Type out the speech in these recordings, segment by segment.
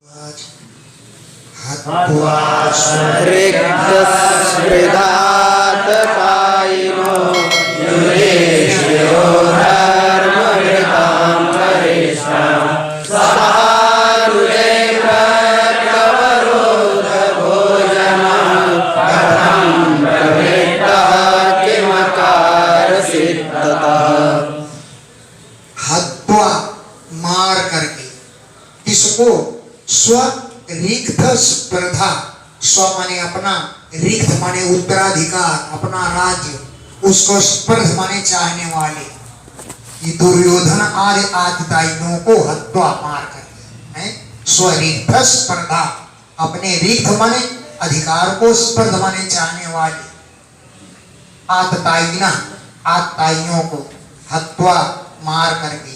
हत्वाश्रितातपायिनो युधिष्ठिरो धर्मभृतां वरिष्ठां सहानुजे प्रत्यवरोधभोजनं कथं प्रवृत्तः किमकारसिद्धतः। हत्वा मार करके, इसको स्व रिक्त स्पर्धा, स्व माने अपना, रिक्त माने उत्तराधिकार, अपना राज्य, उसको स्पर्ध माने चाहने वाले ये दुर्योधन आदि आदिताइयों को हत्वा मार करके है। स्व रिक्त स्पर्धा, अपने रिक्त माने अधिकार को, स्पर्ध माने चाहने वाले आतताइना आतताइयों को हत्वा मार करके,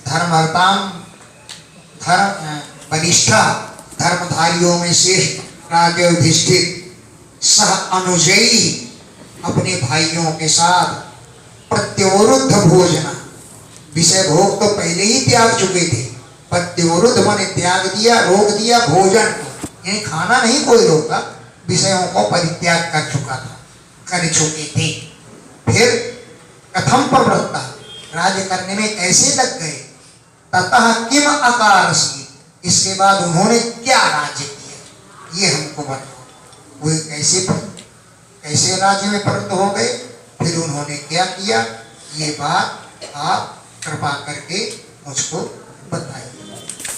धर्महर्ताम धर्म बलिष्ठा धर्मधारियों में श्रेष्ठ राजा युधिष्ठिर सह अनुजयी अपने भाइयों के साथ प्रत्यवरुद्ध भोजना, विषय भोग तो पहले ही त्याग चुके थे, प्रत्यवरुद्ध माने त्याग दिया, रोक दिया भोजन को, यानी खाना नहीं कोई रोका, विषयों को परित्याग कर चुका था, कर चुके थे। फिर कथम प्रवृत्ता, राज्य करने में कैसे लग गए, ततः किम अकारसी, इसके बाद उन्होंने क्या राज्य किया ये हमको बताओ। वो कैसे राज्य में परिणत हो गए, फिर उन्होंने क्या किया, ये बात आप कृपा करके मुझको बताइए।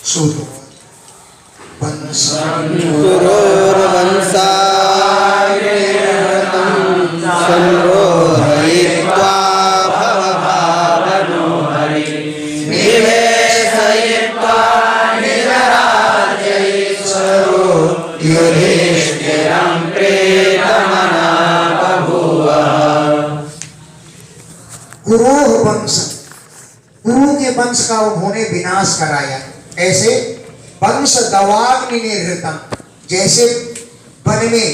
सुनो कुरुह वंश, कुरु के वंश का उन्होंने विनाश कराया। ऐसे वंश दवाग्नि निर्हृतम, जैसे वन में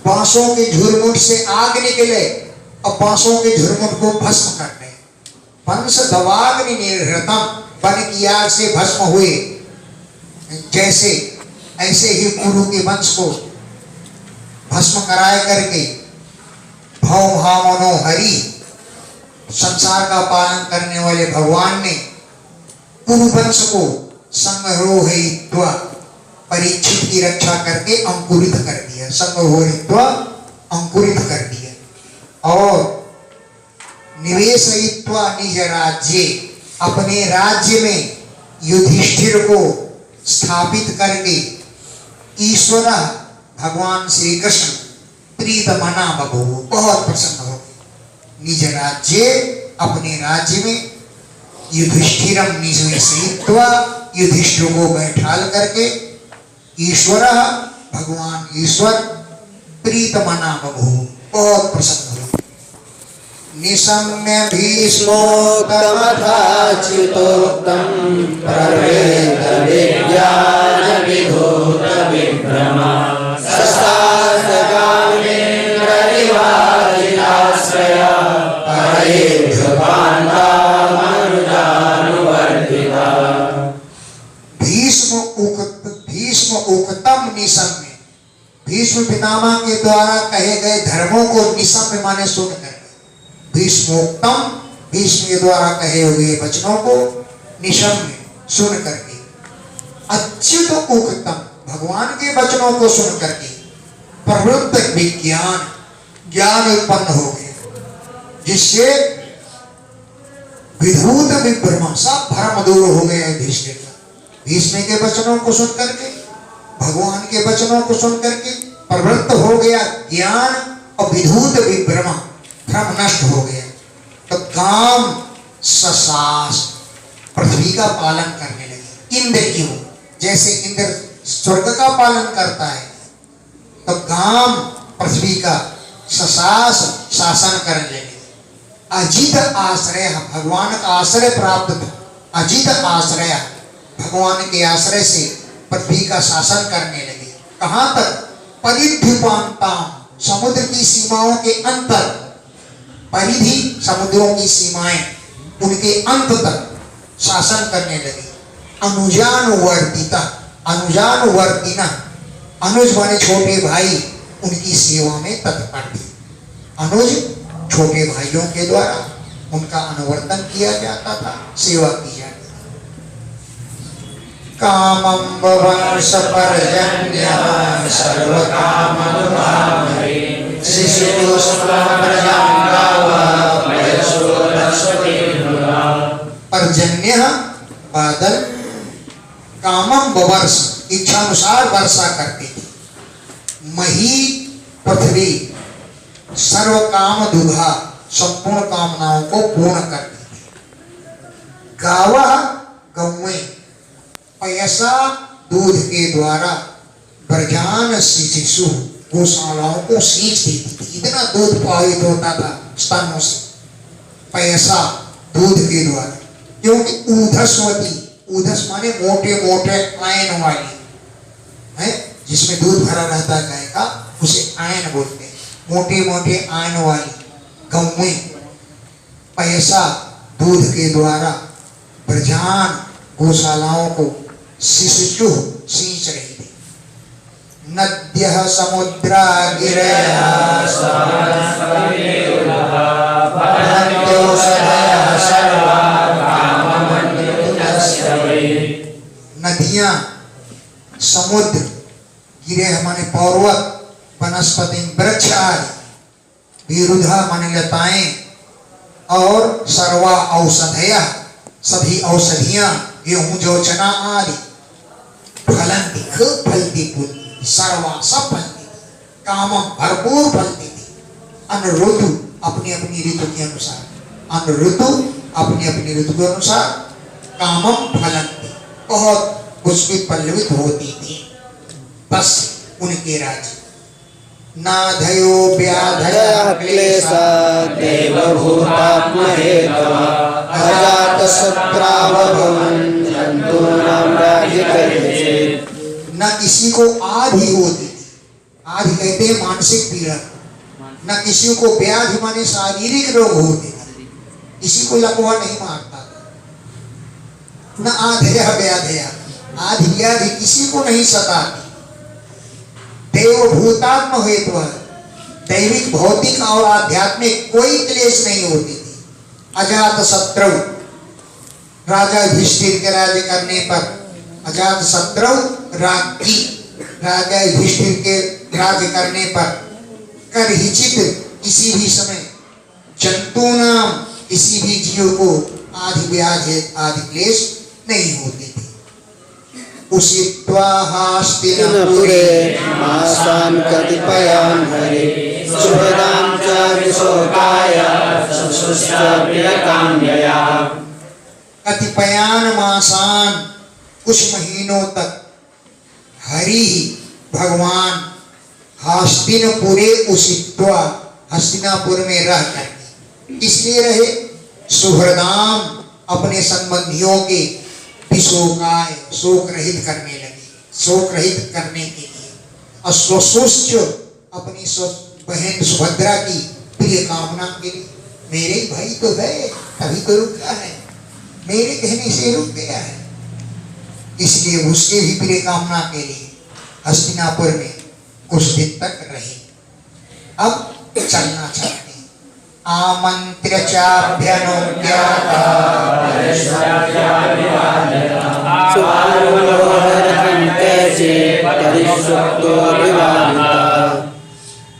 बांसों के झुरमुट से आग निकले और बांसों के झुरमुट को भस्म कर दे। वंश दवाग्नि निर्हृतम, वन की आग से भस्म हुए, जैसे ऐसे ही कुरु के वंश को भस्म कराए करके भव भावनो हरि, संसार का पालन करने वाले भगवान ने कुरुवंश को संग्रहित्वा परीक्षित की रक्षा करके अंकुरित कर दिया, संग्रहित्वा अंकुरित कर दिया, और निवेशयित्वा निज राज्य, अपने राज्य में युधिष्ठिर को स्थापित करके ईश्वर भगवान श्री कृष्ण प्रीतमना बभूव, बहुत प्रसन्न हो। निज राज्य, अपने राज्य में युधिष्ठिरम निवेशयित्वा, युधिष्ठिर को बैठाल करके ईश्वर भगवान ईश्वर प्रीतमना बभूव, बहुत प्रसन्न हो। निशम्य भीष्मोक्तमथाच्युतोक्तं प्रवेद विज्ञान विधूत विभ्रमा सस्तासगामेन्द्ररिवाजिताश्रया परेभ्यपान्तामनुजानुवर्तिता। भीष्म उक्तम निशम्य, भीष्म पितामह के द्वारा कहे गए धर्मों को निशम्य माने सुनकर, भीष्मोक्तम, भीष्म के द्वारा कहे हुए वचनों को निशम्य सुन करके, अच्युत उक्तम, भगवान के वचनों को सुन करके प्रवृत्त विज्ञान, ज्ञान उत्पन्न हो गया, जिससे विधूत विभ्रमा, सब भ्रम दूर हो गया युधिष्ठिर का। भीष्म के वचनों को सुन करके, भगवान के वचनों को सुन करके प्रवृत्त हो गया ज्ञान, और विधूत विभ्रमा, भ्रम नष्ट हो गया। तो काम ससास, पृथ्वी का पालन करने लगे। इंद्र क्यों, जैसे इंद्र स्वर्ग का पालन करता है, तो काम पृथ्वी का ससास शासन करने लगे। अजित आश्रय, भगवान का आश्रय प्राप्त था, अजित आश्रय, भगवान के आश्रय से पृथ्वी का शासन करने लगे। कहां तक, परिधिपांताम, समुद्र की सीमाओं के अंतर, परिधि समुद्रों की सीमाएं, उनके अंत तक शासन करने लगे। अनुजानुवर्तिता, अनुजानुवर्तिना, अनुज माने छोटे भाई, उनकी सेवा में तत्पर थे। अनुज छोटे भाइयों के द्वारा उनका अनुवर्तन किया जाता था, सेवा की जाती थी। कामं वंश पर्जन्य सर्व काम पर्जन्य बादल, कामम वर्ष इच्छानुसार वर्षा करते थे। मही पृथ्वी सर्व काम दुधा संपूर्ण कामनाओं को पूर्ण करती थी। गावा गौएं पैसा दूध के द्वारा ब्रजान शिशु गौशालाओं को सींच देती थी। इतना दूध प्रवाहित होता था स्तनों से, पैसा दूध के द्वारा। क्योंकि ऊधस्वती, ऊधस माने मोटे मोटे आयन वाली है, जिसमें दूध भरा रहता है गाय का, उसे आयन बोलते हैं। मोटे मोटे आयन वाली गौएं पैसा दूध के द्वारा ब्रजान गौशालाओं को शिशु सींच रही थी। नद्यः समुद्रा गिरयः नदियां, समुद्र, गिरह माने पर्वत, वनस्पति वृक्ष आदि, विरुद्धा माने लताएं, और सर्वा औषधया सभी औषधियां, गेहूं जो चना आदि, फलंती खूब फलती फूलती, सर्वा सब फलती, कामम भरपूर फलती थी। अनुऋतु अपनी अपनी ऋतु के अनुसार, अनुऋतु अपनी अपनी ऋतु के अनुसार, कामम फलंती बहुत पुष्पित पल्लवित होती थी। बस उनके राज्य नाधयो व्याधयः क्लेशा देवभूतात्महेतवः अजातशत्रावभवन् जन्तूनां राज्यकर्तृ। न किसी को आधि होती थी, आधि कहते हैं मानसिक पीड़ा। न किसी को व्याधि माने शारीरिक रोग होते थे, किसी को लकवा नहीं मारता था। न आधया व्याधया, आधि व्याधि किसी को नहीं सताती। देवभूतात्म हेतु, दैविक भौतिक और आध्यात्मिक कोई क्लेश नहीं होती थी। अजात शत्रु, राजा युधिष्ठिर के राज्य करने पर अजात शत्रु राज्ञी, राजा युधिष्ठिर के राज्य करने पर करहिचित किसी भी समय जंतु नाम किसी भी जीव को आदि व्याधि आदि क्लेश नहीं होते थे। उषित्वा हस्तिनपुरे मासान् कतिपयान् हरे सुहृदां च विशोकाय शुश्रूष्य प्रियकाम्यया। कतिपयान मासान, कुछ महीनों तक हरि भगवान हस्तिनपुरे उषित्वा, हस्तिनापुर में रह कर इसलिए रहे, सुहृदाम अपने संबंधियों के विशोकाय शोक रहित करने लगे, शोक रहित करने के लिए। अश्वशुष्य अपनी बहन सुभद्रा की प्रिय कामना के लिए, मेरे भाई तो गए तभी तो रुका है, मेरे कहने से रुक गया है, इसलिए उसके भी प्रिय कामना के लिए हस्तिनापुर में कुछ दिन तक रहे। अब चलना चाहते हैं। आमंत्र्य चाभ्यनुज्ञाता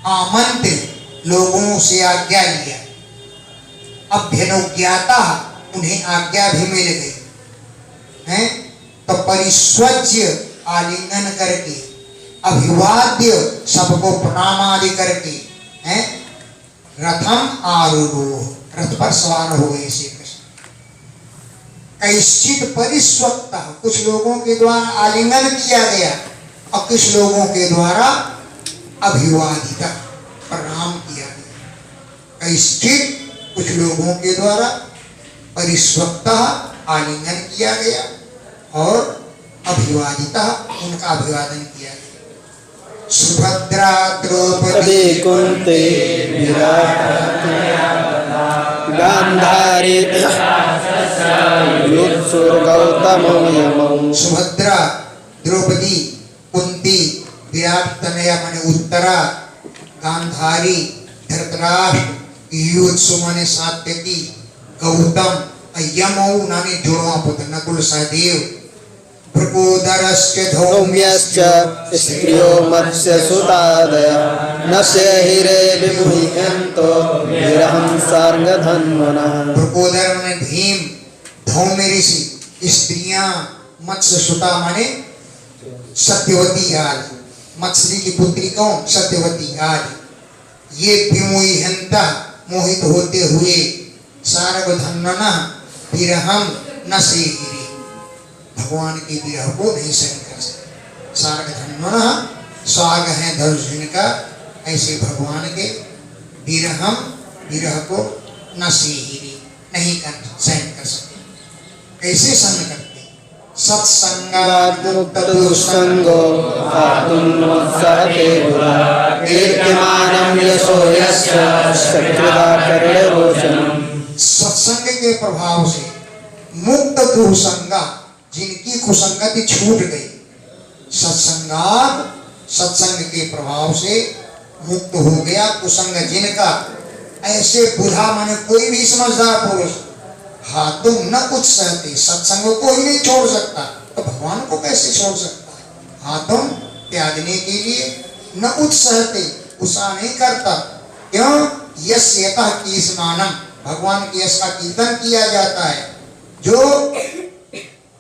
आमंत्रित लोगों से आज्ञा लिया, अभ्यनुज्ञाता उन्हें आज्ञा भी मिल गई है, तो परिस्वज्य आलिंगन करके, अभिवाद्य सबको प्रणाम आदि करके हैं, रथम आरूढ़ रथ पर सवार हो गए श्री कृष्ण। कैश्चित परिस्वक्ता, कुछ लोगों के द्वारा आलिंगन किया गया और कुछ लोगों के द्वारा अभिवादिता प्रणाम किया गया। कैश्चित कुछ लोगों के द्वारा परिस्वक्ता आलिंगन किया गया और अभिवादिता उनका अभिवादन किया गया। सुभद्रा द्रौपदी कुंती गांधारी युत्सुर गौतमो यमौ। सुभद्रा द्रौपदी, कुंती, विराट तनया माने उत्तरा, गांधारी, धृतराष्ट्र, युत्सु माने सात्यकी, गौतम, यमौ नाने जोड़वा पुत्र नकुल सहदेव, प्रकोदरस्य धौम्यश्च स्त्रियो मत्स्यसुतादय नश्य हिरे विमुह्यन्तो विरहं सार्गधन्वनः। प्रकोदर माने भीम, धौम्य ऋषि, स्त्रियां, मत्स्य सुता माने सत्यवती आदि, मत्स्य की पुत्री कौन? सत्यवती आदि। ये विमुह्यन्ता मोहित होते हुए, सार्गधन्वनः विरहं न सेहिरे, भगवान के विरह को नहीं सहन कर सकते। सार्गधन्वनः साग है धनुष का, ऐसे भगवान के विरहम विरह को न सेहिरे नहीं कर सहन कर सकते। कैसे सहन करते? सत्संगात् मुक्त दुस्संगो आत्मोत्साहते गुरा कीर्तिमानं यशो यस्य सकृदा कर्णरोचनम्। सत्संग के प्रभाव से मुक्त दुसंगा, जिनकी कुसंगति छूट गई, सत्संगात सत्संग के प्रभाव से मुक्त हो गया कुसंग जिनका, ऐसे बुधा माने कोई भी समझदार पुरुष हाथों न उत्सहते, सत्संग को ही नहीं छोड़ सकता, तो भगवान को कैसे छोड़ सकता है? हाथों त्यागने के लिए न उत्सहते, उत्साह नहीं करता। क्यों? यस्यतः कीर्तनानम, भगवान के यश का कीर्तन किया जाता है। जो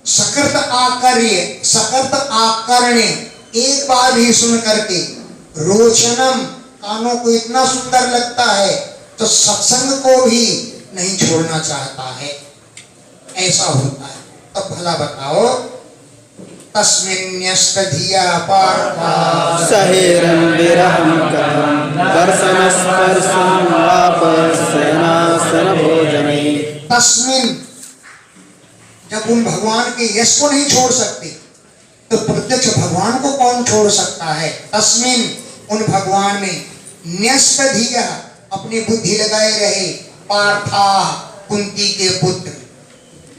सकृत आकर्ण्य एक बार भी सुन करके, रोचनम कानों को इतना सुंदर लगता है, तो सत्संग को भी नहीं छोड़ना चाहता है, ऐसा होता है। तब भला बताओ, तस्मिन्यस्त धिया पार्था सहेरं विरहं कथं दर्शन स्पर्शं वाप सेनासन भोजने। तस्मिन, जब उन भगवान के यश को नहीं छोड़ सकते, तो प्रत्यक्ष भगवान को कौन छोड़ सकता है? तस्मिन, उन भगवान में, न्यस्त धिया, अपनी बुद्धि लगाए रहे, पार्था, कुंती के पुत्र,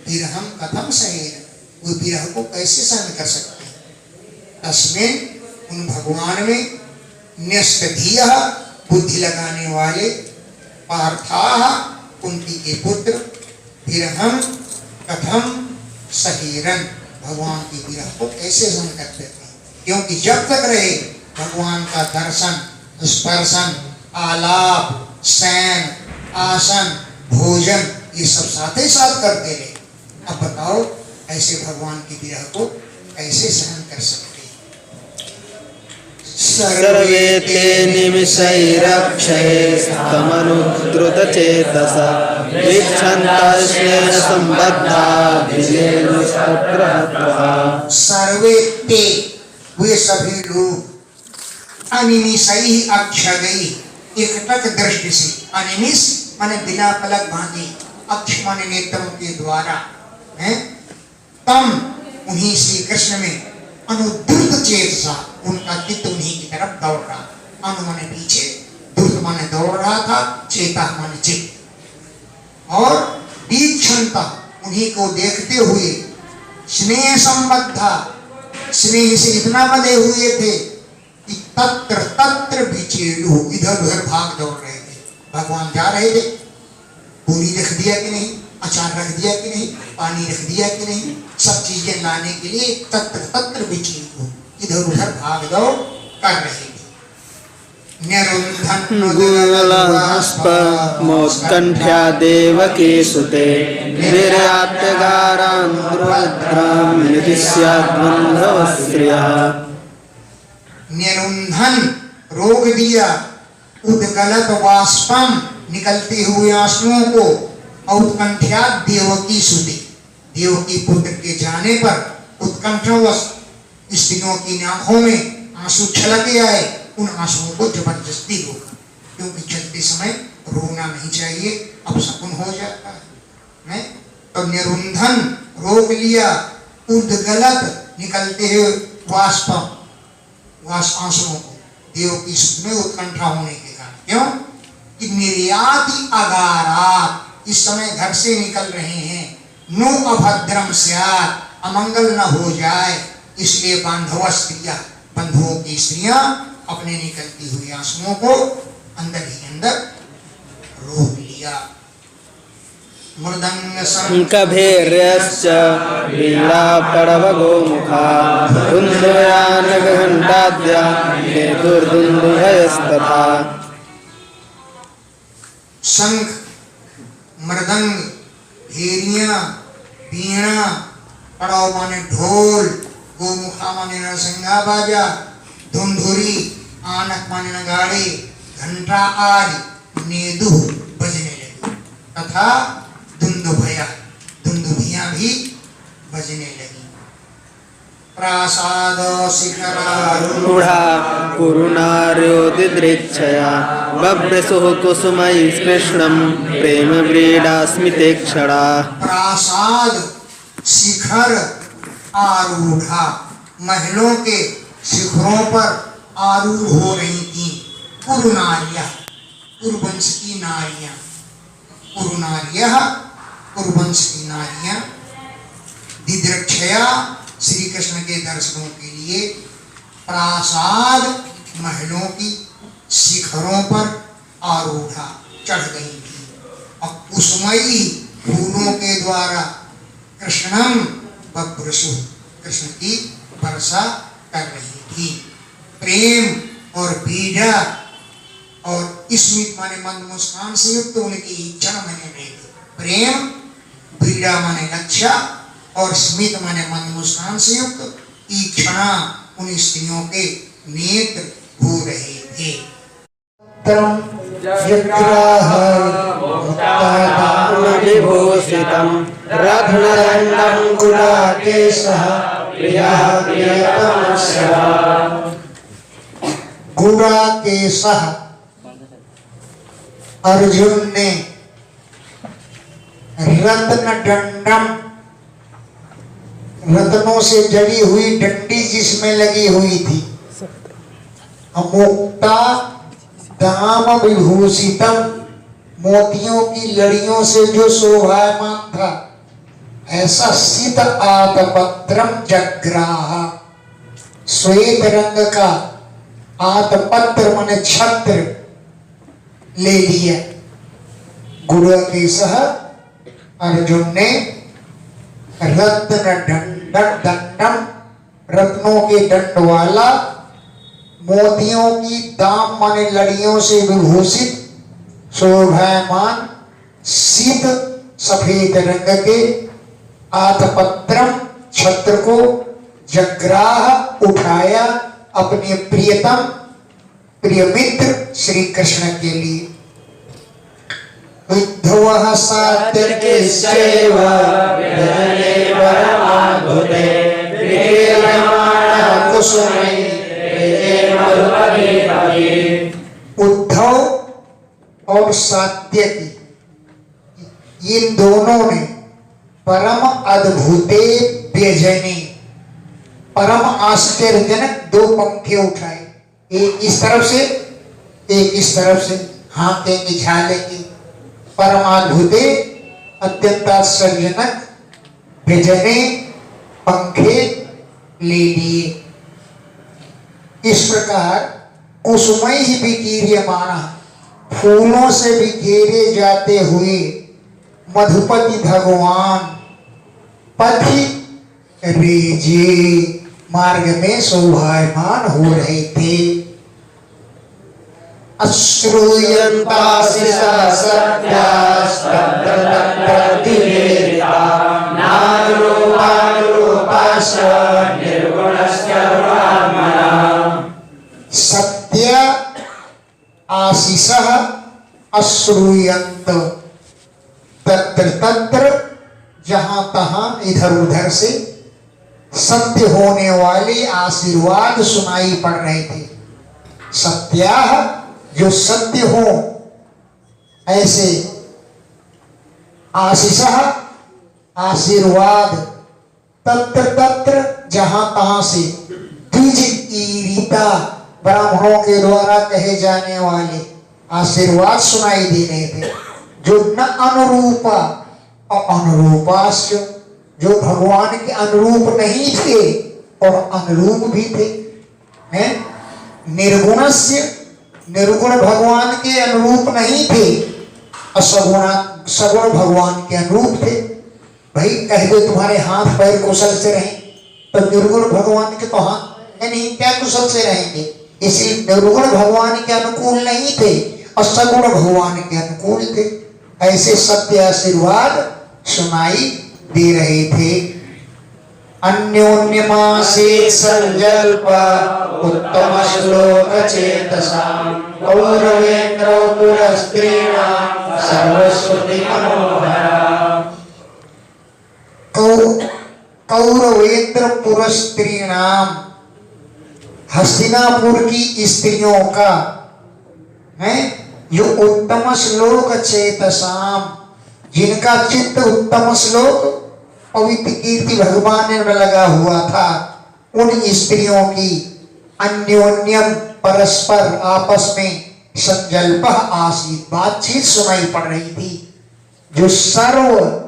विरहम कथम सहेर, वो विरह को कैसे सहन कर सकते हैं? तस्मिन, उन भगवान में, न्यस्त धिया, बुद्धि लगाने वाले, पार्था, कुंती के पुत्र, विरहम कथम सहेरन, भगवान के विरह को कैसे सहन करते थे? क्योंकि जब तक रहे भगवान का दर्शन, स्पर्शन, आलाप, शयन, आसन, भोजन, ये सब साथ ही साथ करते रहे। अब बताओ, ऐसे भगवान के विरह को कैसे सहन कर सकते? सर्वे ते निमिषैरक्षये तमनुद्रुतचेतसा वीक्षन्तस्नेह सम्बद्धा विजेनुष्टप्रहत्वः। सर्वे ते, वे सभी लोग, अनिमिषै अक्षयै, एकटक दृष्टि से, अनिमिष माने बिना पलक बांधे, अक्ष माने नेत्रों के द्वारा, हैं, तम उन्हीं श्री कृष्ण में, अनुद्रुत चेतसा, उनका चित्त उन्हीं की तरफ दौड़ रहा, अनु माने पीछे, द्रुत माने दौड़ रहा था, चेता माने चित्त, और वीक्षणता, उन्हीं को देखते हुए, स्नेह संबद्धा, स्नेह से इतना बंधे हुए थे कि तत्र तत्र विचेलु, इधर उधर भाग दौड़ रहे थे। भगवान जा रहे थे, पूरी रख दिया कि नहीं, अचार रख दिया कि नहीं, पानी रख दिया कि नहीं, सब चीजें लाने के लिए तत्र तत्र विचेलु, इधर उधर भाग दौड़ कर रहे थे। मोत्कंठ्या देवकी सुते निर्यात्यगारान्द्रोद्रां यदि स्याद्बन्धवस्त्रियः। निरुंधन, रोक दिया, उद्गलत वाष्पम, निकलते हुए आंसुओं को, उत्कंठ्या देवकी सुते, देवकी पुत्र के जाने पर उत्कंठवश स्त्रियों की आंखों में आंसू छलके आए, उन आंसुओं को जबरदस्ती रोका, क्योंकि चलते समय रोना नहीं चाहिए, अब शकुन हो जाता है। तो निरुंधन, रोक लिया, उद्गलत, निकलते हुए वाष्पम, आंसुओं को, देवकी सुत में उत्कंठा होने के कारण। क्यों? कि निर्याति अगारात, इस समय घर से निकल रहे हैं, नो अभद्रम स्यात्, अमंगल न हो जाए, इसलिए बांधव स्त्रियां, बंधुओं की स्त्रियां अपने निकलती हुई आंसुओं को अंदर ही अंदर रोक लिया। मृदंग शङ्खभैर्यश्च वीणा पडवगो मुखा दुन्दुभयानघण्टाद्या हेतुर्दुन्दुभयस्तथा। शंख, मृदंग, भेरियां, वीणा, पड़ाव माने ढोल, गोमुखा माने नरसिंगा बाजा, धुंधुरी, आनक माने नगाड़े, घंटा आदि नेदु बजने लगी तथा दुंदुभया, दुंदुभियां भी बजने लगी। प्रासाद शिखरारूढ़ा कुरुनार्योदिदृक्षया बभ्रसुः कुसुमैः कृष्णं प्रेम व्रीडास्मिते क्षणा। प्रासाद शिखर आरूढ़ा, महलों के शिखरों पर आरूढ़ हो रही थी कुरुनारियां, कुरुवंश की नारियां। कुरुनारियां, कुरुवंश की नारियां दिद्रक्षया, श्री कृष्ण के दर्शनों के लिए प्रासाद महलों की शिखरों पर आरूढ़ा चढ़ गई थी और कुसुमयी फूलों के द्वारा कृष्णम बभ्रसु, कृष्ण की वर्षा कर रही थी। प्रेम और पीड़ा और स्मित माने मंद मुस्कान से युक्त उनकी इच्छा माने नहीं थी। प्रेम, पीड़ा माने लज्जा और स्मित माने मंद मुस्कान से युक्त ईक्षणा उन स्त्रियों के नेत्र हो रहे थे। विभूषितं रत्नदण्डं गुडाकेशः प्रियः प्रियतमस्य। गुडाकेशः, अर्जुन ने रत्न दंडम, रत्नों से जड़ी हुई डंडी जिसमें लगी हुई थी, अमुक्ता दाम विभूषितम, मोतियों की लड़ियों से जो शोभायमान था, ऐसा सित आतपत्रम जग्राह, श्वेत रंग का आतपत्र माने छत्र ले लिया। गुडाकेशः, अर्जुन ने रत्न दंडम, रत्नों के दंड वाला, मोतियों की दाम माने लड़ियों से विभूषित शोभायमान शीत सफेद रंग के आतपत्रम छत्र को जग्राह उठाया अपने प्रियतम प्रिय मित्र श्री कृष्ण के लिए। विद्धवः सात्यर्किश्चैव विरले परमाद्भुते विकीर्यमाणः कुसुमैः उद्धव और सात्यकी, इन दोनों ने परम अद्भुते व्यजने, परम आश्चर्यजनक दो पंखे उठाए, एक इस तरफ से एक इस तरफ से, हाथेंगे झालेंगे, परमाद्भुते अत्यंत आश्चर्यजनक व्यजने पंखे ले लिए। इस प्रकार कुसुमई ही विकीर्यमाणः, फूलों से बिखेरे जाते हुए मधुपति भगवान पथि रेजे मार्ग में शोभायमान हो रहे थे। अश्रूयन्तासिसा सत्यास्तत्रतिवेदिता नारूपारूपाश्च निर्गुणस्य ब्रह्मणः। सत्य आशीषः अश्रूयन्त, तत्र तत्र जहां तहां इधर उधर से सत्य होने वाले आशीर्वाद सुनाई पड़ रहे थे। सत्याः, जो सत्य हो ऐसे, आशीषः आशीर्वाद, तत्र तत्र जहां तहां से, द्विज ईरिता ब्राह्मणों के द्वारा कहे जाने वाले आशीर्वाद सुनाई दे रहे थे, जो न अनुरूपा और अनुरूपाश्च, जो भगवान के अनुरूप नहीं थे और अनुरूप भी थे। हैं? निर्गुणस्य, निर्गुण भगवान के अनुरूप नहीं थे, सगुण भगवान के अनुरूप थे। भाई कह दो तुम्हारे हाथ पैर कुशल से रहे, तो निर्गुण भगवान के तो हाथ नहीं, क्या कुशल से रहेंगे? इसलिए निर्गुण भगवान के अनुकूल नहीं थे और सगुण भगवान के अनुकूल थे। ऐसे सत्य आशीर्वाद सुनाई दे रहे थे। अन्योन्यमासीत् संजल्प उत्तम श्लोक चेतसां कौरवेन्द्रो पुरस्त्रीणां सर्वश्रुति मनोहरा। कौरवेन्द्र पुरस्त्रीणां, हस्तिनापुर की स्त्रियों का है जो उत्तम श्लोक चेतसाम, जिनका चित्त उत्तम श्लोक पवित्र कीर्ति भगवान में लगा हुआ था, उन स्त्रियों की अन्योन्यम परस्पर आपस में संजल्प आसीत, बातचीत सुनाई पड़ रही थी, जो सर्व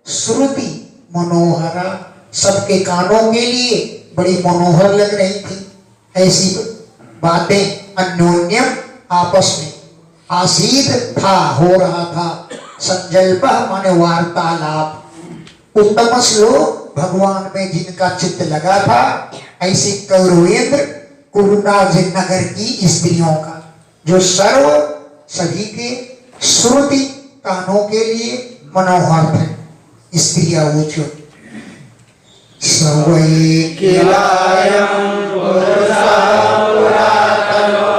श्रुति मनोहरा, सबके कानों के लिए बड़ी मनोहर लग रही थी। ऐसी बातें अन्योन्यम आपस में आसीत था, हो रहा था। संजल्प माने वार्तालाप। उत्तम श्लोक भगवान में जिनका चित्त लगा था, ऐसे कौरवेंद्र कुरुराज नगर की स्त्रियों का, जो सर्व सभी के श्रुति कानों के लिए मनोहर थे। स्त्रियां ऊंचो सवै किलायं पुरुषा पुरातनो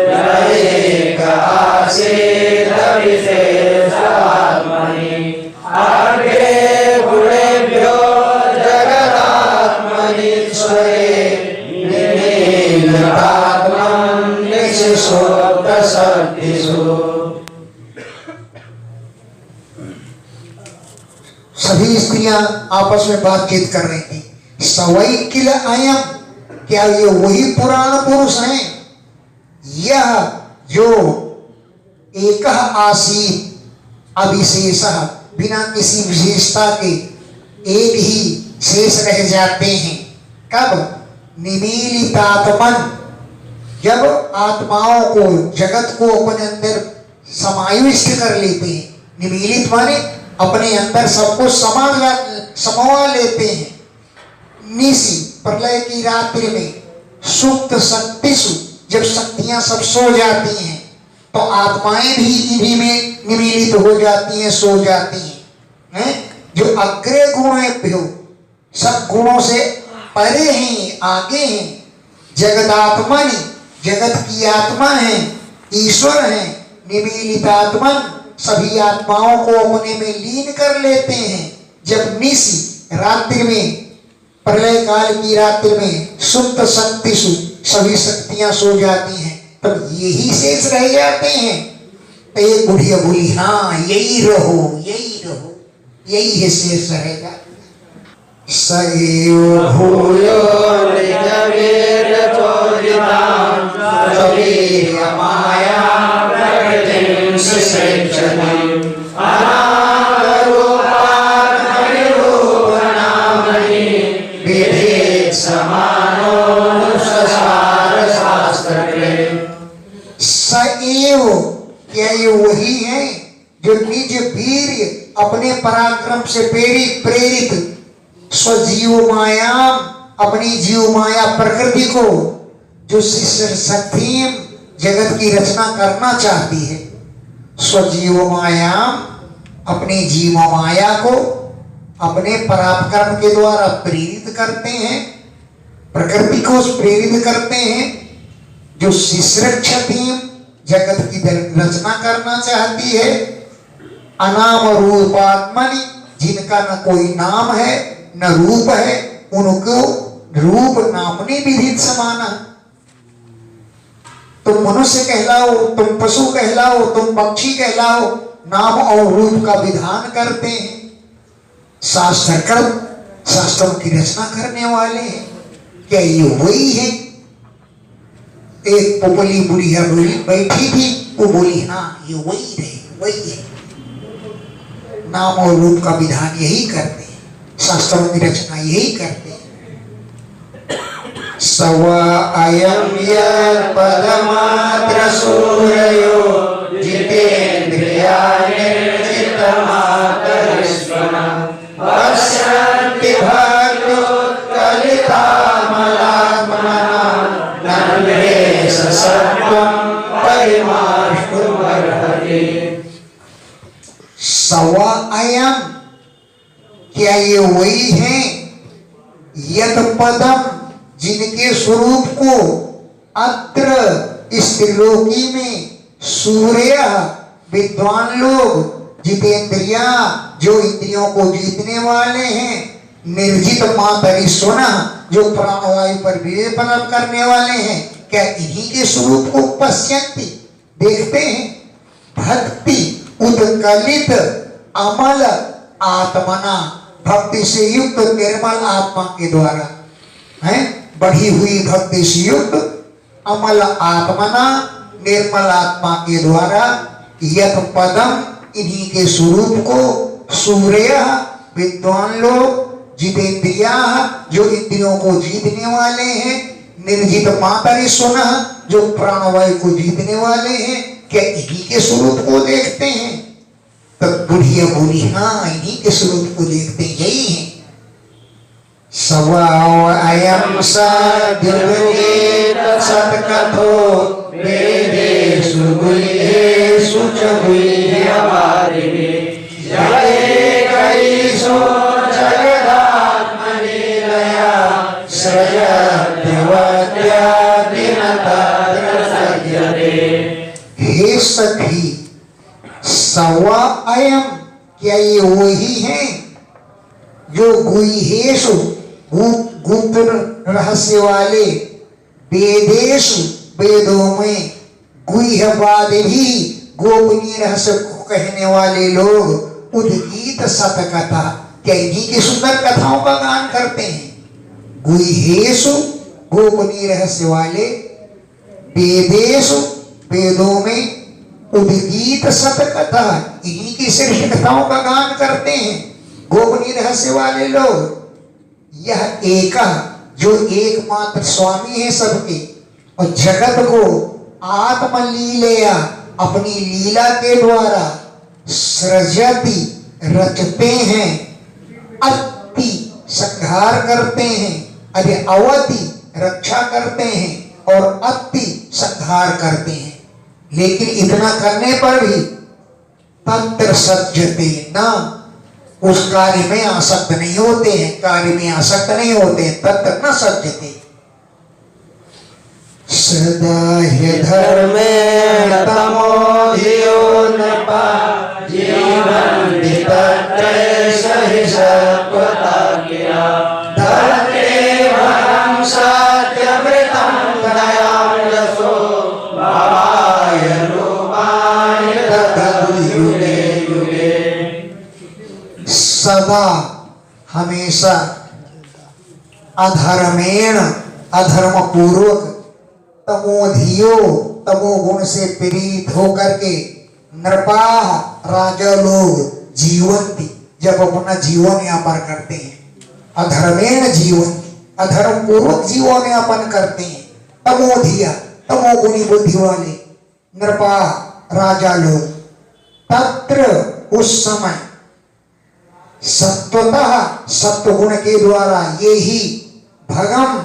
यदेक आसीत् विशेषात्मनि आगे गुणेभ्यो जगदात्मनीश्वरे निमीलितात्मन् निशिशोक्तशक्तिषु। सभी स्त्रियां आपस में बातचीत कर रही थी। सवै किल अयम, क्या ये वही पुराण पुरुष हैं? यह जो एक आसीत अविशेष, बिना किसी विशेषता के एक ही शेष रह जाते हैं। कब? निमीलितात्मन, जब आत्माओं को, जगत को अपने अंदर समाविष्ट कर लेते हैं। निमीलित माने अपने अंदर सबको समवा लेते हैं। निशी, प्रलय की रात्रि में, सुप्त शक्तिषु, जब शक्तियां सब सो जाती हैं तो आत्माएं भी इन्हीं में निमीलित हो जाती हैं, सो जाती हैं। जो अग्रे गुणेभ्यो, सब गुणों से परे हैं, आगे हैं। जगदात्मनि, जगत की आत्मा है, ईश्वर है। निमीलितात्मन, सभी आत्माओं को अपने में लीन कर लेते हैं। जब निशी, रात्रि में, प्रलय काल की रात्रि में, सुप्त शक्तिषु, सभी शक्तियां सो जाती हैं, तब यही शेष रह जाते हैं। तो एक बुढ़िया बोली, हाँ यही रहो, यही रहो, यही है शेष रहेगा। सएव भूयो निजवीर्यचोदितां स्ववीर्यमाया प्रकृतिं सिसेक्षति अनागरूपात्मनिरूपणामणि विधेत् समानोऽनुससार शास्त्रकृत्। सएव, क्या ये वही है जो निज वीर्य, अपने पराक्रम से प्रेरित, स्वजीव माया, अपनी जीव माया प्रकृति को, जो शक्ति जगत की रचना करना चाहती है। स्वजीव माया, अपनी जीव माया को अपने पराक्रम के द्वारा प्रेरित करते हैं, प्रकृति को प्रेरित करते हैं। जो शिश्रक्षति, जगत की रचना करना चाहती है। अनाम रूपात्मनि, जिनका न कोई नाम है न रूप है, उनको रूप नामने विधित समाना। तुम मनुष्य कहलाओ, तुम पशु कहलाओ, तुम पक्षी कहलाओ, नाम और रूप का विधान करते हैं। शास्त्रों की रचना करने वाले हैं। क्या ये वही है? एक पुपली बुढ़िया बैठी थी, वो बोली, हाँ ये वही है, वही है। नाम और रूप का विधान यही करते हैं, शास्त्रों की रचना यही करते हैं। सवा अयम यत्पदमात्र सूरयो जितेन्द्रियाणिर्जितमातरिष्वना पश्यन्ति भक्तोत्कलितामलात्मना नन्वेष सत्वं परिमार्ष्टुमर्हति। सवा अयम, क्या ये वही हैं यत पदम, जिनके स्वरूप को अत्र इस त्रिलोकी में सूर्य विद्वान लोग, जितेंद्रिया जो इंद्रियों को जीतने वाले हैं, निर्जित मातरिश्वना जो प्राणवायु पर विजय प्राप्त करने वाले हैं, क्या इन्हीं के स्वरूप को पश्यन्ति देखते हैं? भक्ति उत्कलित अमल आत्मना, भक्ति से युक्त निर्मल आत्मा के द्वारा है, बढ़ी हुई भक्ति से युक्त अमल आत्मना निर्मल आत्मा के द्वारा यत पदम इन्हीं के स्वरूप को सूर्य विद्वान लोग जितेंद्रिया जो इंद्रियों को जीतने वाले हैं, निर्जित मातरिश्वना जो प्राणवायु को जीतने वाले हैं, क्या इन्हीं के स्वरूप को देखते हैं? तब बुढ़िया बोली हाँ इन्हीं के स्वरूप को देखते हैं, यही है। सवाओ अयम सद्युगेत सत्कथो वेदेषु गुह्येषु च गुह्यवादिने जगैकैषो जगदात्मलीलया सृजत्यवत्यादिनतद्रसज्जते। हे सखी, सवा अयम, क्या ये वही हैं जो गुह्येषु गुप्त रहस्य वाले, वेदेषु वेदों में, गुह्यवाद भी गोपनीय रहस्य को कहने वाले लोग, उद्गीत सतकथा, क्या इन्हीं की सुंदर कथाओं का गान करते हैं? गुह्येषु गोपनीय रहस्य वाले, वेदेषु वेदों में, उद्गीत सतकथा इन्हीं की श्रेष्ठ कथाओं का गान करते हैं गोपनीय रहस्य वाले लोग। यह एक जो एकमात्र स्वामी है सबके, और जगत को आत्मलीलया अपनी लीला के द्वारा सृजति रचते हैं, अति संहार करते हैं, अरे अवति रक्षा करते हैं और अति संहार करते हैं। लेकिन इतना करने पर भी तंत्र सज्जते न, उस कार्य में आसक्त नहीं होते हैं, कार्य में आसक्त नहीं होते हैं, तत्र न सज्जते। सदा हि धर्मेण तमो धियो नृपा जीवन्ति तत्रैष हि सत्त्वता गिरा धर्मेवहं सत्यमृतं दयां यशो भावाय रूपाणि तद्युगे युगे। सदा हमेशा अधर्मेण अधर्म पूर्वक, तमोधियो तमोगुण से पीड़ित होकर के, नृपा राजा लोग, जीवंती जब अपना जीवन यापन करते हैं, अधर्मेण जीवंती अधर्म पूर्वक जीवन यापन करते हैं, तमोधिया तमोगुणी बुद्धि वाले नृपा राजा लोग, तत्र उस समय सत्वतः सत्वगुण के द्वारा ये ही भगम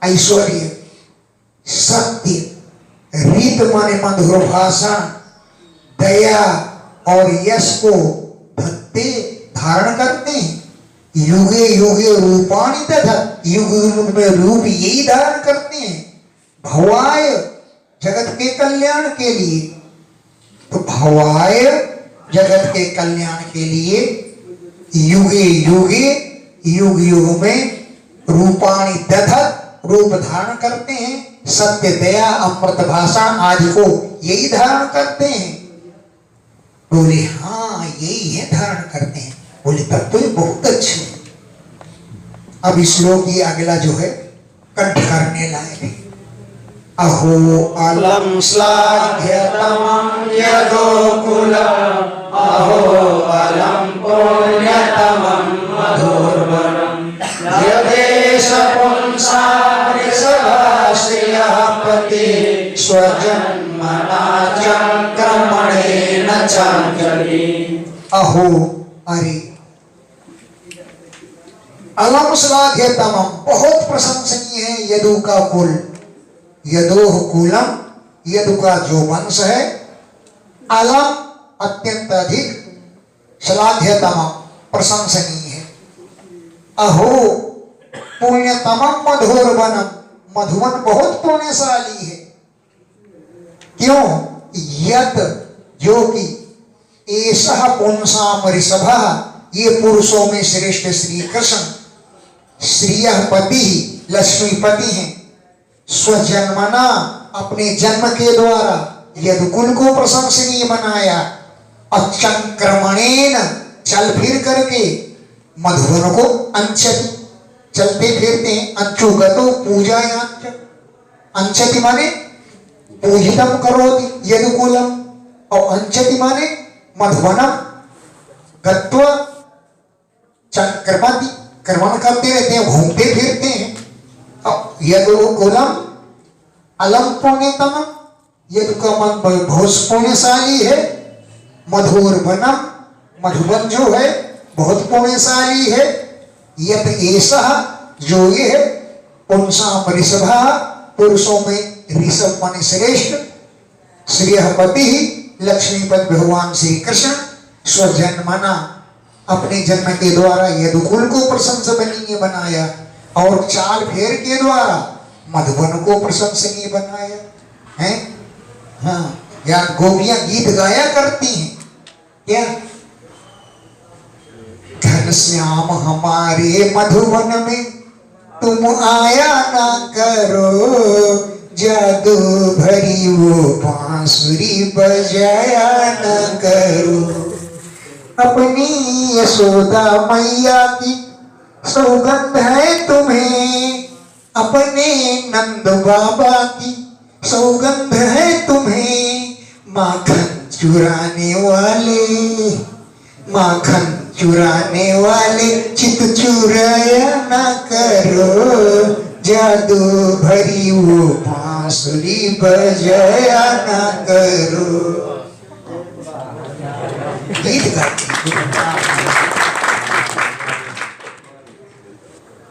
ऐश्वर्य, सत्य, रीत माने मधुर भाषण, दया और यश को धत्ते धारण करते हैं। युगे युगे रूपाणि दधत्, युग युग में रूप यही धारण करते हैं, भवाय जगत के कल्याण के लिए। तो भवाय जगत के कल्याण के लिए युगे युगे युग युग में रूपाणि दधत्, रूप धारण करते हैं, सत्य, दया, अमृत भाषा आदि को यही धारण करते हैं। बोले हाँ यही है धारण करते हैं। बोले तब तो ये बहुत अच्छे। अब इस श्लोक ये अगला जो है कंठ करने लायक है। अहो अलम श्लाघ्यतमं यदोकुलम्, अहो अलम पुण्यतमं मधुर्वरम्, यदेश पुंसा वृषभ श्रियः पति स्वजन्मना चक्रमणेन चाञ्जलि। अहो अरे अलम श्लाघ्यतमम, बहुत प्रशंसनीय है यदु का कुल। यदोह कुलम, यदु का जो वंश है। अलम अत्यंत अधिक, श्लाघ्यतमम प्रशंसनीय है। अहो पुण्यतमम मधुरवनम, मधुवन बहुत पुण्यशाली है। क्यों? यद जो कि एषः पुंसाम ऋषभः, ये पुरुषों में श्रेष्ठ श्री कृष्ण श्रीयः पति लक्ष्मीपति हैं। स्वजन्मना अपने जन्म के द्वारा यदुकुल को प्रशंसनीय बनाया। अचंक्रमणेन चल फिर करके मधुवन को अंचति, चलते फिरते अंचुगतो पूजायाच। अंचति माने पूजितम करोति यदुकुलम, और अंचति माने मधुवनम गत्वा चक्रमति, क्रमण करते रहते हैं, घूमते फिरते हैं। यदुकुलम अलम पुण्यतमम, यदु का मन बहुत पुण्यशाली है। मधुर वनम, मधुवन जो है बहुत पुण्यशाली है। यत एषः जो ये है, पुंसाम ऋषभः पुरुषों में ऋषभ माने श्रेष्ठ, श्रीयः पति लक्ष्मीपति भगवान श्री कृष्ण स्वजन्मना अपने जन्म के द्वारा यदुकुल को प्रशंसनीय बनाया, और चाल फेर के द्वारा मधुवन को प्रशंसनीय बनाया है। हाँ, या गोपियां गीत गाया करती हैं क्या? घनश्याम हमारे मधुवन में तुम आया ना करो, जादू भरी वो बांसुरी बजाया न करो। अपनी यशोदा मैया की सौगंध है तुम्हें, अपने नंद बाबा की सौगंध है तुम्हें। माखन चुराने वाले, माखन चुराने वाले चित चुराया न करो, जादू भरी वो बांसुरी बजाया न करो। गीत गाते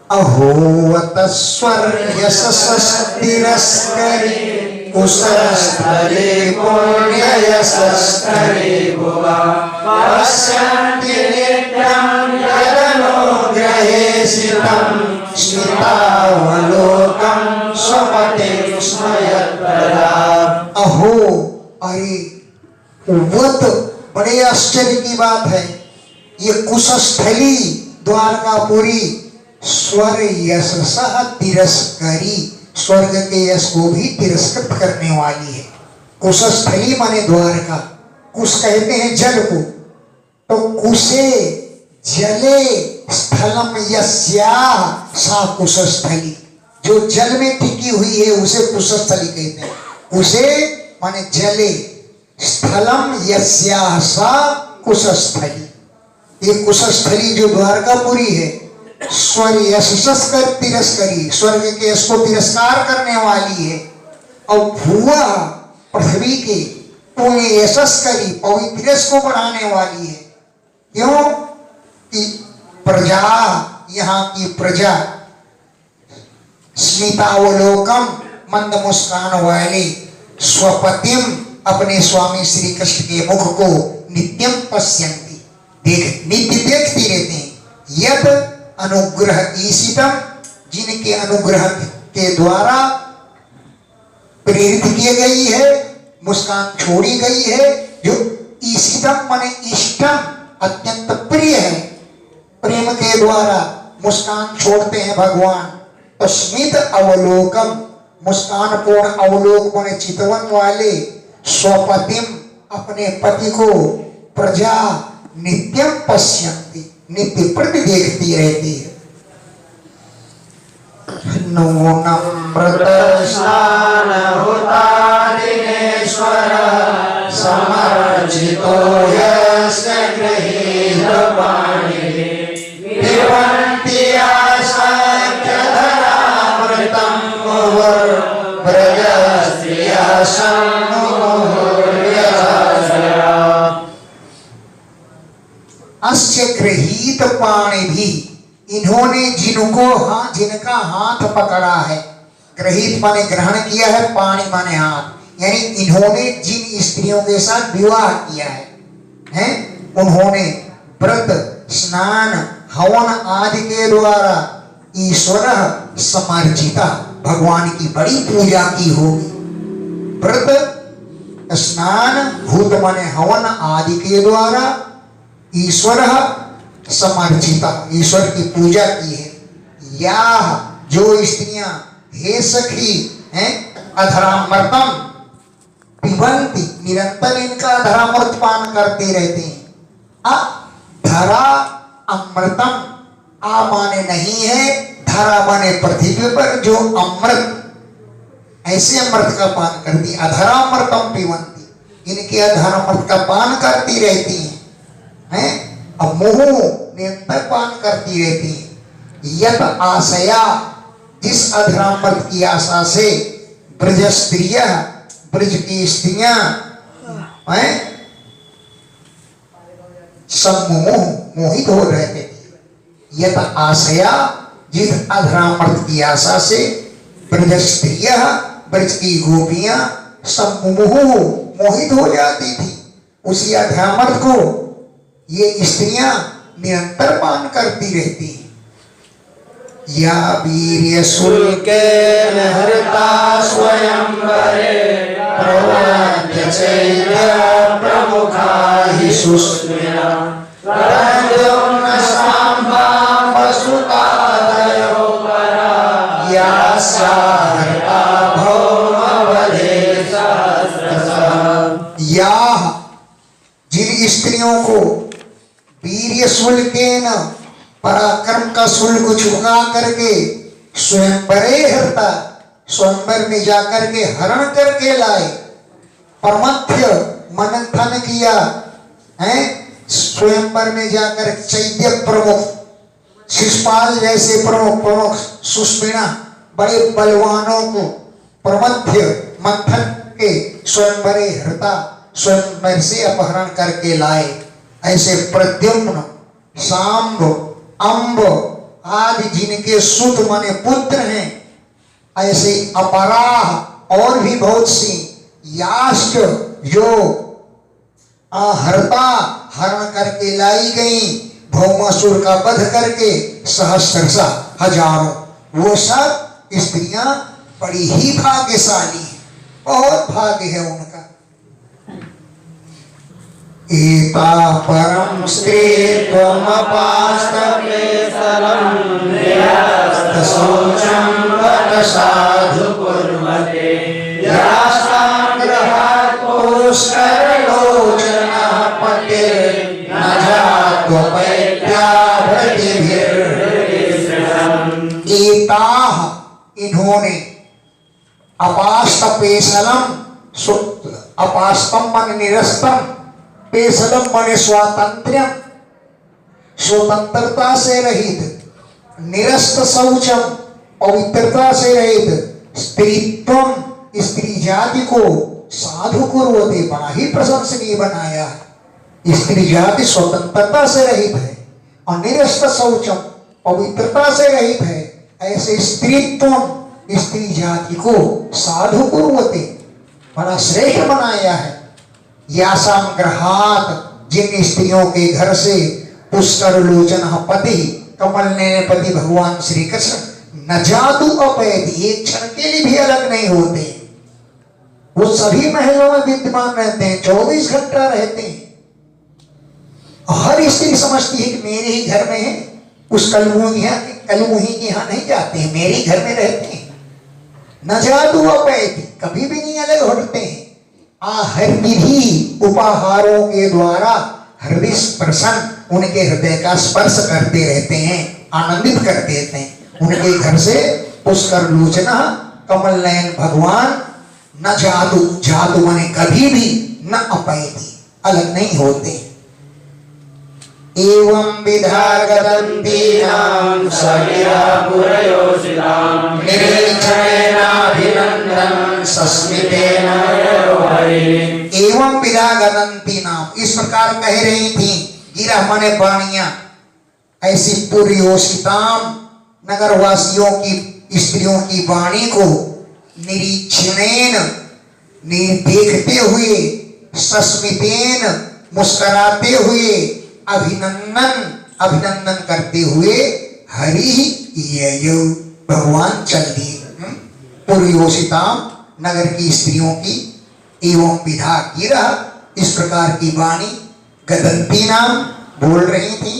अहोवत स्वर्यशस्तिरस्करी कुशस्थले पुण्य यशस्करे भुवा पश्यन्ति नित्यं यदनुग्रहे सितं स्मितावलोकं स्वपतिं स्मयत्पदा। अहो अरे वत, बड़े आश्चर्य की बात है। ये कुशस्थली द्वारकापुरी स्वर यशसः तिरस्करी, स्वर्ग के यश को भी तिरस्कृत करने वाली है। कुशस्थली माने द्वारका, कुश कहते हैं जल को, तो कुशे जले स्थलम यस्याः सा कुशस्थली, जो जल में टिकी हुई है उसे कुशस्थली कहते हैं। कुशे माने जले, स्थलम यस्याः सा कुशस्थली। ये कुशस्थली जो द्वारकापुरी है, स्वर यशस्कर तिरस्करी, स्वर्ग के यश को तिरस्कार करने वाली है। और भुवा पृथ्वी के पुण्य यशस्करी, पवित्र यश को बढ़ाने वाली है। क्यों कि प्रजा, यहाँ की प्रजा स्मितावलोकम मंद मुस्कान वाले, स्वपतिम अपने स्वामी श्री कृष्ण के मुख को नित्यम पश्यन्ति, देख नित्य देखती रहते हैं। यद अनुग्रह ईशितम, जिनके अनुग्रह के द्वारा प्रेरित की गई है, मुस्कान छोड़ी गई है। जो ईशितम माने इष्टम, अत्यंत प्रिय है, प्रेम के द्वारा मुस्कान छोड़ते हैं भगवान। तो स्मित अवलोकम, मुस्कान पूर्ण अवलोक माने चितवन वाले, स्वपतिम अपने पति को, प्रजा नित्यम पश्यन्ति नित्य प्रति देखती रहती है। नम्रत स्नान होता दिनेश्वर, समर्जितो यस्य गृहीत पाणिः, पिबन्ति आसक्तधरामृतं मुहुर् अस्य गृहीत पाणी भी, इन्होंने जिनका हाथ पकड़ा है, गृहीत माने ग्रहण किया है, पाणी माने हाथ, यानी इन्होंने जिन स्त्रियों के साथ विवाह किया है, हैं उन्होंने व्रत स्नान हवन आदि के द्वारा ईश्वर समर्जिता, भगवान की बड़ी पूजा की होगी। व्रत स्नान भूत माने हवन आदि के द्वारा ईश्वर समर्जिता, ईश्वर की पूजा की है। या जो स्त्रियां हे सखी हैं अधरामृतम पिबंती, निरंतर इनका अधरामृत पान करते रहते हैं। धरा अमृतम, आ माने नहीं है, धरा माने पृथ्वी पर जो अमृत, ऐसे अमृत का पान करती, अधरामृतम पिबंती, इनके अधरामृत का पान करती रहती हैं, हैं अब मोह निरंतर पान करती रहती है। यत आशया, जिस अधरामृत की आशा से ब्रज स्त्रिया, ब्रज की स्त्रियां सम्मोह मोहित हो रहते थे। यत आशया, जिस अधरामृत की आशा से ब्रज स्त्रिया, ब्रज की गोपियां सम्मोह मोहित हो जाती थी, उसी अधरामृत को ये स्त्रियां निरंतर पान करती रहती हैं। या वीर्य शुल्केन हृता स्वयंवरे प्रवृत्य चैत्य प्रमुखा हि सुस्मिना प्रद्युम्न सांबा वसुतादयो परा यास्या हृता भौमवधे सहस्रशः। या जिन स्त्रियों को वीर्य शुल्केन, पराक्रम का शुल्क चुका करके स्वयंवरे हरता, स्वयंवर में जाकर के हरण करके लाए, परमथ्य मंथन किया है, स्वयंवर में जाकर चैत्य प्रमुख शिषपाल जैसे प्रमुख सुष्मिना बड़े बलवानों को परमथ्य मंथन के स्वयंवरे हरता, स्वयंवर से अपहरण करके लाए। ऐसे प्रद्युम्न सांब अम्ब आदि जिनके सुत माने पुत्र हैं, ऐसे अपराह और भी बहुत सी याश्च जो हरता हरण करके लाई गई, भौमासुर का वध करके सहस्रशा हजारों, वो सब स्त्रियां बड़ी ही भाग्यशाली हैं, बहुत भाग्य है उनका। एता परम स्त्रीत्वमपास्तपेसरं निरस्तशौचं वद साधु कुर्वते यासाग्रहात् पुष्करलोचनः पतिर्न जात्वपैत्याभृतिभिर्हृदिसृजम्। एताः इन्होंने अपास्तपेसलम, अपास्तम मन निरस्तम, पेसलम माने स्वातंत्र्यम, स्वतंत्रता से रहित, निरस्त शौचम पवित्रता से रहित, स्त्रीत्वम स्त्री जाति को साधु कुर्वते बड़ा ही प्रशंसनीय बनाया है। स्त्री जाति स्वतंत्रता से रहित है और निरस्त शौचम पवित्रता से रहित है, ऐसे स्त्रीत्वम स्त्री जाति को साधु कुर्वते बड़ा श्रेष्ठ बनाया है। यासाम ग्रहात, जिन स्त्रियों के घर से पुष्कर लोचन पति कमल नयन पति भगवान श्री कृष्ण न जादू अपैदी, एक क्षण के लिए भी अलग नहीं होते, वो सभी महलों में विद्यमान रहते हैं, 24 घंटा रहते हैं। हर स्त्री समझती है कि मेरे ही घर में है, उस कलमुही के यहाँ नहीं जाते हैं, मेरे ही घर में रहते हैं। न जादू अपैदी, कभी भी नहीं अलग हटते हैं। हर विधि उपहारों के द्वारा हृदय स्पर्शन, उनके हृदय का स्पर्श करते रहते हैं, आनंदित करते रहते हैं। उनके घर से पुष्कर लोचना कमल नयन भगवान न जादू, जादू माने कभी भी न अपैदी, अलग नहीं होते। एवं विधा गदन्तीनां सगिरा पुरयोषितां निरीक्षणेनाभिनन्दनं सस्मितेन हरि। एवं विधा गदन्तीनां, इस प्रकार कह रही थी गिरा माने वाणियां, ऐसी पुरयोषिताम नगरवासियों की स्त्रियों की वाणी को निरीक्षणेन देखते हुए, सस्मितेन मुस्कुराते हुए, अभिनंदन करते हुए हरि ययौ भगवान चल दिए। पुरयोषिताम नगर की स्त्रियों की एवं विधा गिरा इस प्रकार की वाणी गदंती नाम बोल रही थी,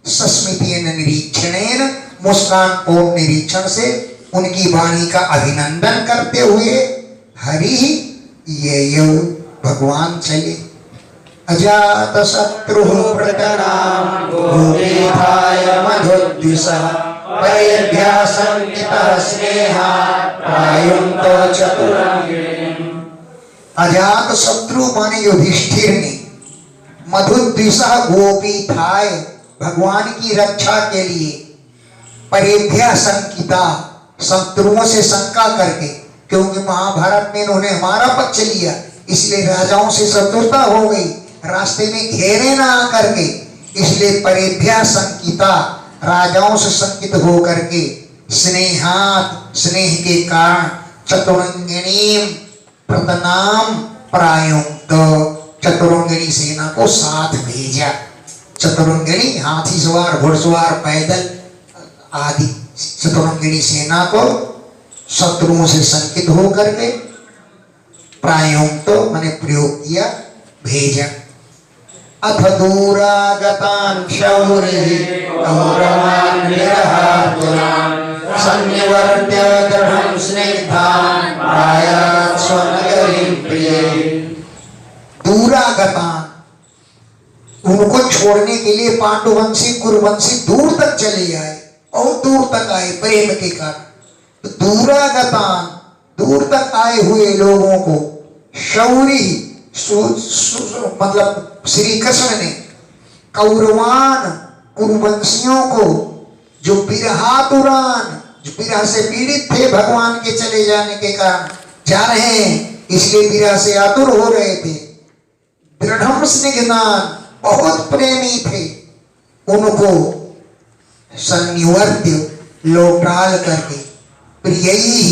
सस्मितेन निरीक्षणेन मुस्कान और निरीक्षण से उनकी वाणी का अभिनंदन करते हुए हरि ययौ भगवान चले। अजात शत्रु प्रतनाम गोपीठाय मधुद्विषः परिभ्यः संकितः स्नेहा प्रायुन्तो चतुरंगिणीम्। अजात शत्रु माने युधिष्ठिर ने मधुद्विषः गोपीठाय भगवान की रक्षा के लिए परिभ्यः संकिता शत्रुओं से शंका करके, क्योंकि महाभारत में इन्होंने हमारा पक्ष लिया इसलिए राजाओं से शत्रुता हो गई, रास्ते में घेरे ना आकर के, इसलिए परिभ्यः संकिता राजाओं से संकित हो करके स्नेहात स्नेह के कारण चतुरंगिणी प्रतनाम प्रायुक्त चतुरंगिणी सेना को साथ भेजा। चतुरंगिणी हाथी सवार घुड़सवार पैदल आदि चतुरंगिणी सेना को शत्रुओं से संकित होकर के प्रायुक्त मैंने प्रयोग किया भेजा। अथ दूरागतान् शौरिः कौरवान् निरहातुरान् संनिवर्त्य दृढं स्निग्धान् प्रायात् स्वनगरीं प्रिये। दूरागतान् उनको छोड़ने के लिए पांडुवंशी कुरुवंशी दूर तक चले आए और दूर तक आए प्रेम के कारण। तो दूरागतान दूर तक आए हुए लोगों को शौरी मतलब श्री कृष्ण ने कौरवान कुरुवंशियों को जो विरहातुरान जो विरह से पीड़ित थे भगवान के चले जाने के कारण जा रहे हैं इसलिए विरह से आतुर हो रहे थे, दृढ़ स्निग्धान बहुत प्रेमी थे, उनको सन्निवर्त्य लौटाल करके प्रिय ही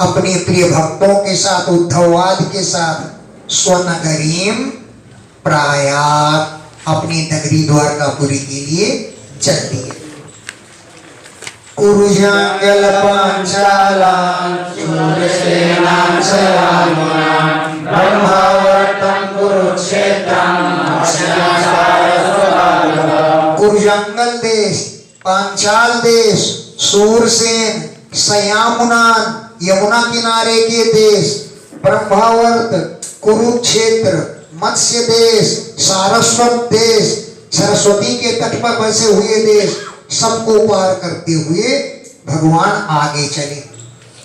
अपने प्रिय भक्तों के साथ उद्धववाद के साथ स्वनगरीम प्रायात अपनी नगरी द्वारकापुरी के लिए चल दिए। कुरुजांगल पांचालां शूरसेनां सयामुनां ब्रह्मावर्तं कुरुक्षेत्रं कुरुजांगल देश, पांचाल देश, सूरसेन, सयामुनान यमुना किनारे के देश, ब्रह्मावर्त, कुरुक्षेत्र, मत्स्य देश, सारस्वत देश, सरस्वती के तट पर बसे हुए देश सबको पार करते हुए भगवान आगे चले।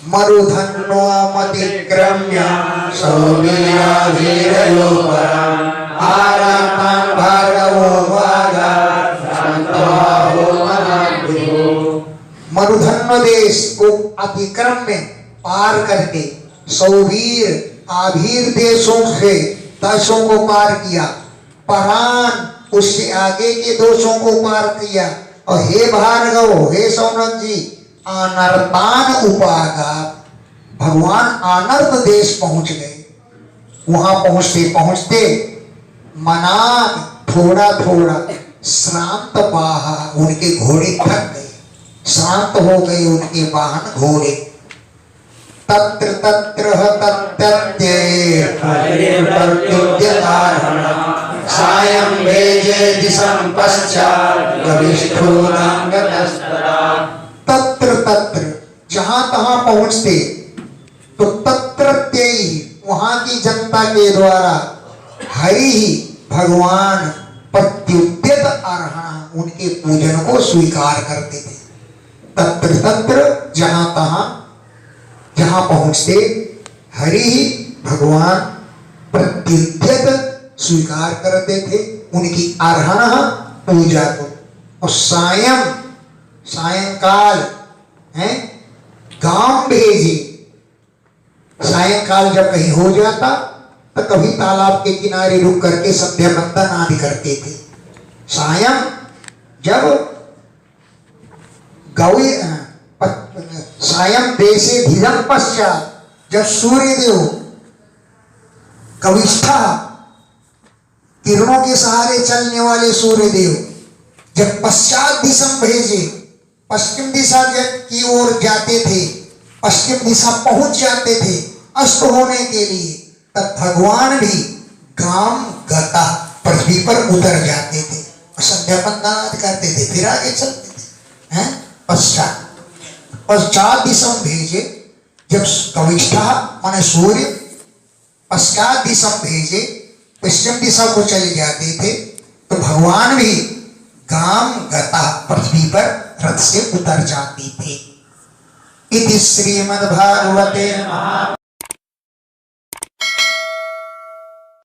मरुधन्वमतिक्रम्य सौवीराधीरयो परान् आरातान् भार्गवो वागात् शान्तबाहो मनाद्भुतो। मरुधन्व देश को अतिक्रम में पार करके सौवीर आभीर देशों से देशों को पार किया, परान उससे आगे के देशों को पार किया, और हे भार्गव हे सौनक जी अनर्तान उपागात भगवान अनर्त देश पहुंच गए। वहां पहुंचते पहुंचते मनाग थोड़ा थोड़ा श्रांत बाहा उनके घोड़े थक गए, शांत हो गए उनके वाहन घोड़े। तत्र तत्र तत्तत्ये सायं भेजे दिशं पश्चात् गविष्ठूनांगतस्तदा। तत्र तत्र जहां तहां पहुंचते तो तत्रत्य वहां की जनता के द्वारा हरि ही भगवान प्रत्युद्यत अर्हण उनके पूजन को स्वीकार करते थे। तत्र तत्र जहां तहां जहां पहुंचते हरि ही भगवान प्रत्युद्यत स्वीकार करते थे उनकी अर्हण पूजा को। और सायंकाल है गांव भेजे। सायंकाल जब कहीं हो जाता तो कभी तालाब के किनारे रुक करके संध्या बंदन आदि करते थे। सायं जब गौरी सायं देशे धीरम पश्चात, जब सूर्यदेव कविष्ठा किरणों के सहारे चलने वाले सूर्यदेव जब पश्चात दिशम भेजे, पश्चिम दिशा की ओर जाते थे, पश्चिम दिशा पहुंच जाते थे अस्त होने के लिए, तब भगवान भी गाम गता पृथ्वी पर उतर जाते थे और संध्या बंदन करते थे, फिर आगे चलते थे। हैं पश्चात दिशम भेजे, जब कविष्ठा माने सूर्य पश्चात दिशा भेजे पश्चिम दिशा को चले जाते थे, तो भगवान भी गाम गता पृथ्वी पर रथ से उतर जाते थे। इति श्रीमद्भागवते